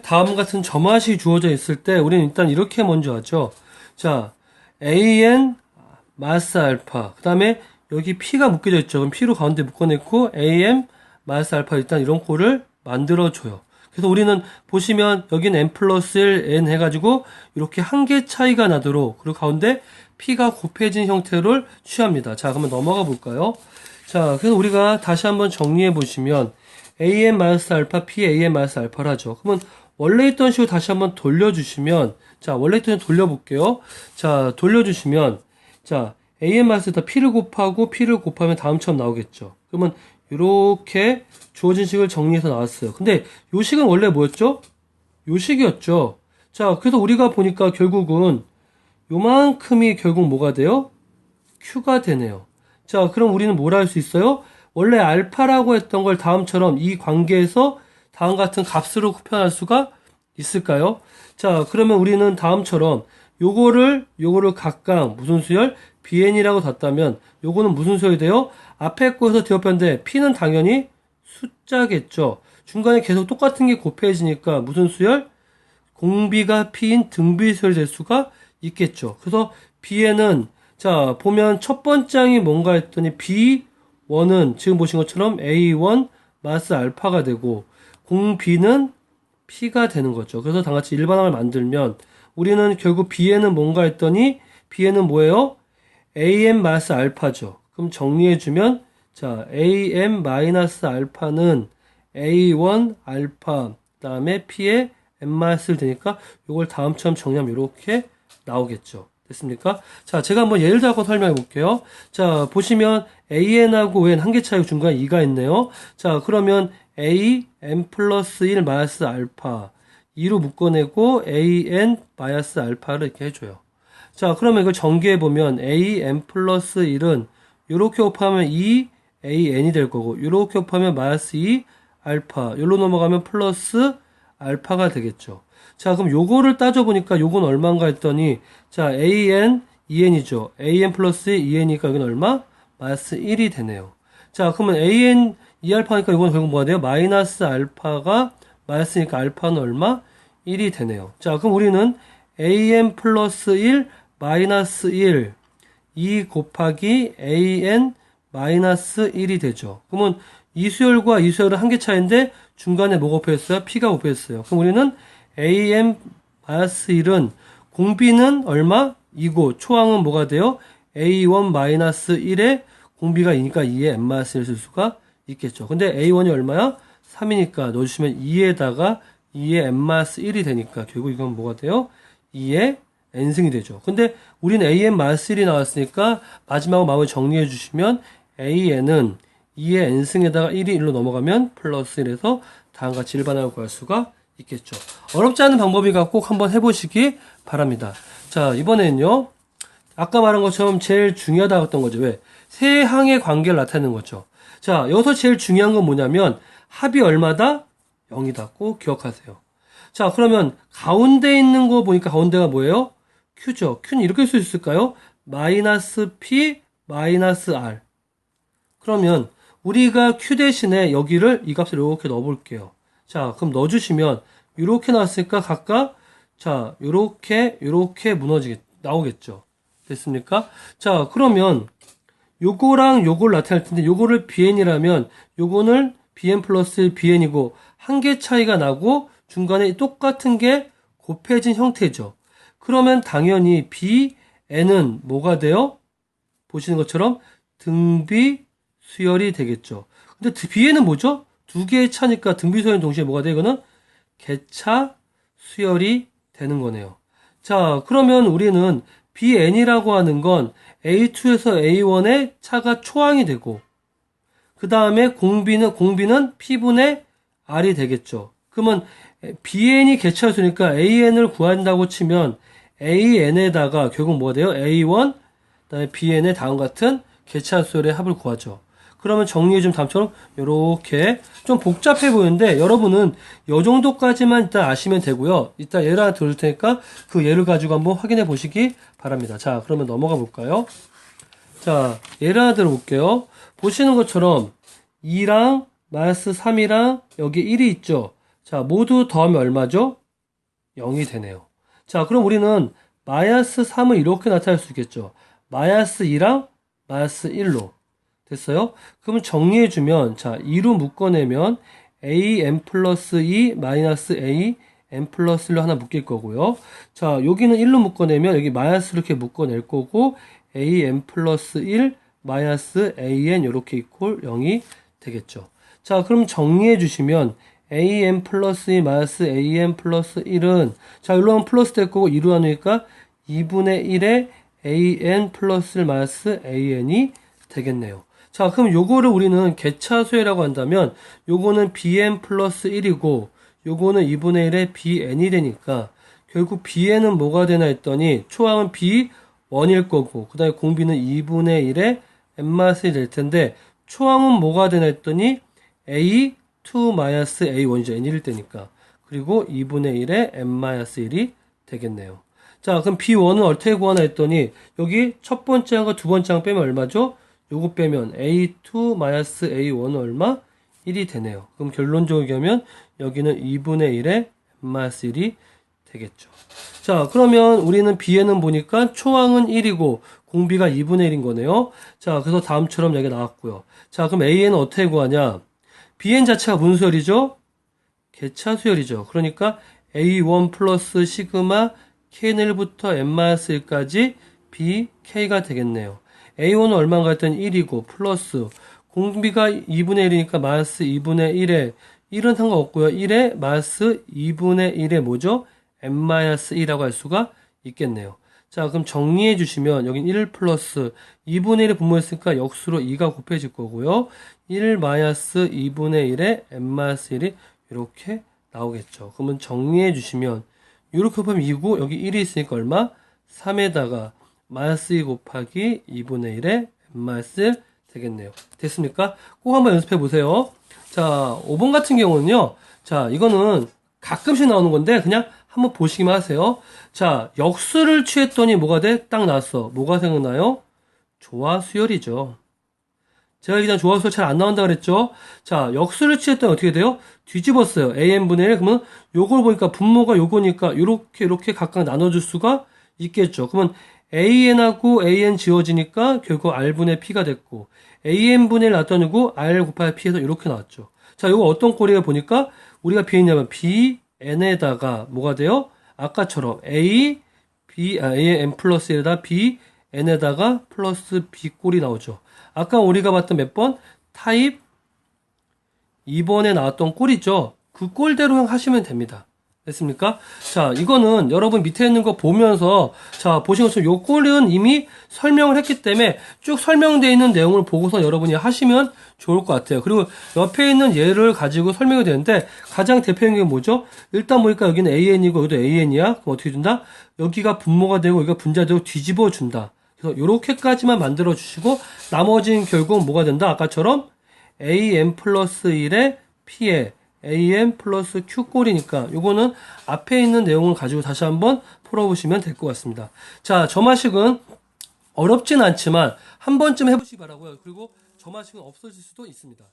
다음 같은 점화시 주어져 있을 때 우리는 일단 이렇게 먼저 하죠. 자, AN 마스 알파. 그 다음에 여기 P가 묶여져 있죠. 그럼 P로 가운데 묶어냈고 AM 마스 알파 일단 이런 꼴을 만들어줘요. 그래서 우리는 보시면 여기는 N 플러스 1 N 해가지고 이렇게 한 개 차이가 나도록 그리고 가운데 P가 곱해진 형태를 취합니다. 자, 그러면 넘어가 볼까요? 자, 그래서 우리가 다시 한번 정리해 보시면 AM 마이너스 알파 P AM 마이너스 알파를 하죠. 그러면 원래 있던 식으로 다시 한번 돌려주시면 자, 원래 있던 식으로 돌려볼게요. 자, 돌려주시면 자, AM 마이너스에다 P를 곱하면 다음처럼 나오겠죠. 그러면 이렇게 주어진 식을 정리해서 나왔어요. 근데 요 식은 원래 뭐였죠? 요 식이었죠. 자, 그래서 우리가 보니까 결국은 요만큼이 결국 뭐가 돼요? Q가 되네요. 자, 그럼 우리는 뭐라 할 수 있어요? 원래 알파라고 했던 걸 다음처럼 이 관계에서 다음 같은 값으로 표현할 수가 있을까요? 자, 그러면 우리는 다음처럼 요거를 각각 무슨 수열? BN이라고 뒀다면 요거는 무슨 수열이 돼요? 앞에 거에서 대입했는데 P는 당연히 숫자겠죠. 중간에 계속 똑같은 게 곱해지니까 무슨 수열? 공비가 P인 등비 수열이 될 수가 있겠죠. 그래서 B에는 자, 보면 첫 번째 항이 뭔가 했더니 B1은 지금 보신 것처럼 A1 마스 알파가 되고 공B는 P가 되는 거죠. 그래서 다같이 일반항을 만들면 우리는 결국 B에는 뭔가 했더니 B에는 뭐예요? AM 마스 알파죠. 그럼 정리해주면 자, AM 마이너스 알파는 A1 알파 그 다음에 P에 M 마스를 되니까 이걸 다음처럼 정리하면 이렇게 나오겠죠. 됐습니까? 자, 제가 한번 예를 들어 설명해 볼게요. 자, 보시면 AN하고 ON 한 개 차이 중간에 2가 있네요. 자, 그러면 A, N 플러스 1 마이너스 알파 2로 묶어내고 AN 마이너스 알파를 이렇게 해줘요. 자, 그러면 이걸 전개해 보면 A, N 플러스 1은 이렇게 곱하면 2, AN이 될 거고 이렇게 곱하면 마이너스 2 알파 여기로 넘어가면 플러스 알파가 되겠죠. 자, 그럼 요거를 따져보니까 요건 얼마인가 했더니, 자, AN, EN이죠. AN 플러스 2N이니까 여기는 얼마? 마이너스 1이 되네요. 자, 그러면 AN, 2알파니까 이건 결국 뭐가 돼요? 마이너스 알파가 마이너스니까 알파는 얼마? 1이 되네요. 자, 그럼 우리는 AN 플러스 1, 마이너스 1, 2 곱하기 AN 마이너스 1이 되죠. 그러면 이 수열과 이 수열은 한 개 차이인데 중간에 뭐가 곱했어요? P가 곱했어요. 그럼 우리는 AM-1은 공비는 얼마? 2고 초항은 뭐가 돼요? A1-1에 공비가 2니까 2에 M-1을 쓸 수가 있겠죠. 근데 A1이 얼마야? 3이니까 넣어주시면 2에다가 2에 M-1이 되니까 결국 이건 뭐가 돼요? 2에 N승이 되죠. 근데 우리는 AN-1이 나왔으니까 마지막으로 마음을 정리해 주시면 AN은 2의 N승에다가 1이 1로 넘어가면 플러스 1에서 다음같이 일반항을 구할 수가 있겠죠. 어렵지 않은 방법이니까 꼭 한번 해보시기 바랍니다. 자, 이번에는요. 아까 말한 것처럼 제일 중요하다고 했던 거죠. 왜? 세 항의 관계를 나타내는 거죠. 자, 여기서 제일 중요한 건 뭐냐면 합이 얼마다? 0이다. 꼭 기억하세요. 자, 그러면 가운데 있는 거 보니까 가운데가 뭐예요? Q죠. Q는 이렇게 쓸 수 있을까요? 마이너스 P 마이너스 R. 그러면 우리가 Q 대신에 여기를 이 값을 이렇게 넣어볼게요. 자, 그럼 넣어주시면 이렇게 나왔으니까 각각 자, 요렇게 나오겠죠. 됐습니까? 자, 그러면 요거랑 요걸 나타낼 텐데 요거를 BN이라면 요거는 BN 플러스 BN이고 한 개 차이가 나고 중간에 똑같은 게 곱해진 형태죠. 그러면 당연히 BN은 뭐가 돼요? 보시는 것처럼 등비 수열이 되겠죠. 근데 B에는 뭐죠? 두 개의 차니까 등비 수열은 동시에 뭐가 돼요? 이거는 개차 수열이 되는 거네요. 자, 그러면 우리는 BN이라고 하는 건 A2에서 A1의 차가 초항이 되고 그 다음에 공비는 P분의 R이 되겠죠. 그러면 BN이 개차수니까 AN을 구한다고 치면 AN에다가 결국 뭐가 돼요? A1 그다음에 BN의 다음 같은 개차수열의 합을 구하죠. 그러면 정리해주면 다음처럼 이렇게 좀 복잡해 보이는데 여러분은 이 정도까지만 일단 아시면 되고요. 이따 예를 하나 들을 테니까 그 예를 가지고 한번 확인해 보시기 바랍니다. 자, 그러면 넘어가 볼까요? 자, 예를 하나 들어볼게요. 보시는 것처럼 2랑 마이너스 3이랑 여기 1이 있죠. 자, 모두 더하면 얼마죠? 0이 되네요. 자, 그럼 우리는 마이너스 3을 이렇게 나타낼 수 있겠죠. 마이너스 2랑 마이너스 1로. 됐어요? 그럼 정리해주면, 자, 2로 묶어내면 am 플러스 2 마이너스 a m 플러스 1로 하나 묶일 거고요. 자, 여기는 1로 묶어내면 여기 마이너스 이렇게 묶어낼 거고 am 플러스 1 마이너스 an 이렇게 이퀄 0이 되겠죠. 자, 그럼 정리해 주시면 am 플러스 2 마이너스 am 플러스 1은 자, 일로 하면 플러스 될 거고 2로 나누니까 2분의 1에 an 플러스 1 마이너스 an이 되겠네요. 자, 그럼 요거를 우리는 개차수열이라고 한다면 요거는 bn 플러스 1이고 요거는 2분의 1에 bn이 되니까 결국 bn은 뭐가 되나 했더니 초항은 b1일 거고 그 다음에 공비는 2분의 1에 n-1이 될 텐데 초항은 뭐가 되나 했더니 a2 a1이죠. n1일 때니까. 그리고 2분의 1에 n-1이 되겠네요. 자, 그럼 b1은 어떻게 구하나 했더니 여기 첫 번째 항과 두 번째 항 빼면 얼마죠? 요거 빼면 a2 a1은 얼마? 1이 되네요. 그럼 결론적으로 얘기하면 여기는 2분의 1에 n-1이 되겠죠. 자, 그러면 우리는 b에는 보니까 초항은 1이고 공비가 2분의 1인 거네요. 자, 그래서 다음처럼 여기가 나왔고요. 자, 그럼 a는 어떻게 구하냐? bn 자체가 무슨 수열이죠? 개차 수열이죠. 그러니까 a1 플러스 시그마 kn1부터 n-1까지 bk가 되겠네요. a1은 얼마인가 했더니 1이고 플러스 공비가 2분의 1이니까 마이너스 2분의 1에 1은 상관없고요. 1에 마이너스 2분의 1에 뭐죠? n-1이라고 할 수가 있겠네요. 자, 그럼 정리해 주시면 여긴 1 플러스 2분의 1을 분모했으니까 역수로 2가 곱해질 거고요. 1 마이너스 2분의 1에 n-1이 이렇게 나오겠죠. 그러면 정리해 주시면 이렇게 곱하면 2고 여기 1이 있으니까 얼마? 3에다가 마이너스 2 곱하기 2분의 1에 n-1 되겠네요. 됐습니까? 꼭 한번 연습해 보세요. 자, 5번 같은 경우는요. 자, 이거는 가끔씩 나오는 건데 그냥 한번 보시기만 하세요. 자, 역수를 취했더니 뭐가 돼? 딱 나왔어. 뭐가 생각나요? 조화수열이죠. 제가 일단 조화수열 잘 안 나온다 그랬죠? 자, 역수를 취했더니 어떻게 돼요? 뒤집었어요. an분의 1. 그러면 요걸 보니까 분모가 요거니까 요렇게 각각 나눠줄 수가 있겠죠. 그러면 an하고 an 지워지니까 결국 r분의 p가 됐고 an분의 1 나타내고 r 곱하기 p에서 이렇게 나왔죠. 자, 요거 어떤 꼴이에요? 보니까 우리가 b냐면 bn에다가 뭐가 돼요? 아까처럼 an 플러스 1에다 bn에다가 플러스 b 꼴이 나오죠. 아까 우리가 봤던 몇 번? 타입 2번에 나왔던 꼴이죠. 그 꼴대로 하시면 됩니다. 됐습니까? 자, 이거는 여러분 밑에 있는 거 보면서 자, 보신 것처럼 요 꼴은 이미 설명을 했기 때문에 쭉 설명되어 있는 내용을 보고서 여러분이 하시면 좋을 것 같아요. 그리고 옆에 있는 예를 가지고 설명이 되는데 가장 대표적인 게 뭐죠? 일단 보니까 여기는 an이고 여기도 an이야. 그럼 어떻게 준다? 여기가 분모가 되고 여기가 분자되고 뒤집어 준다. 그래서 요렇게까지만 만들어 주시고 나머지는 결국 뭐가 된다? 아까처럼 am 플러스 1에 p에 am 플러스 q꼴이니까 요거는 앞에 있는 내용을 가지고 다시 한번 풀어보시면 될 것 같습니다. 자, 점화식은 어렵진 않지만 한 번쯤 해보시기 바라고요. 그리고 점화식은 없어질 수도 있습니다.